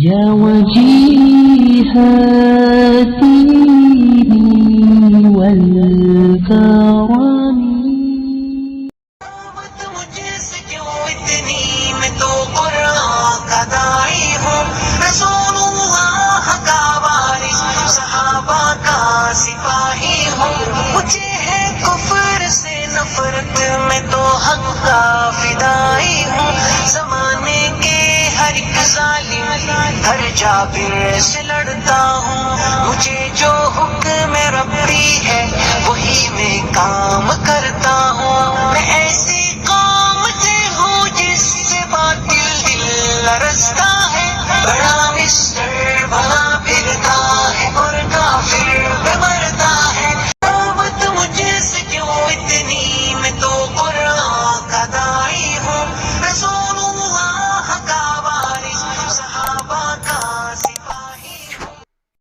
یا وجیہ الدین والکرم. مجھ سے کیوں اتنی، میں تو قرآن کا داعی ہوں، رسول اللہ کا وارث، صحابہ کا سپاہی ہوں. مجھے ہے کفر سے نفرت، میں تو حق کا فدائی ہوں. زمانے کے ہر ایک ظالم ہر جابر سے لڑتا ہوں. مجھے جو حکم ربی ہے وہی میں کام کرتا ہوں. میں ایسی قوم سے ہوں جس سے باطل دل لرزتا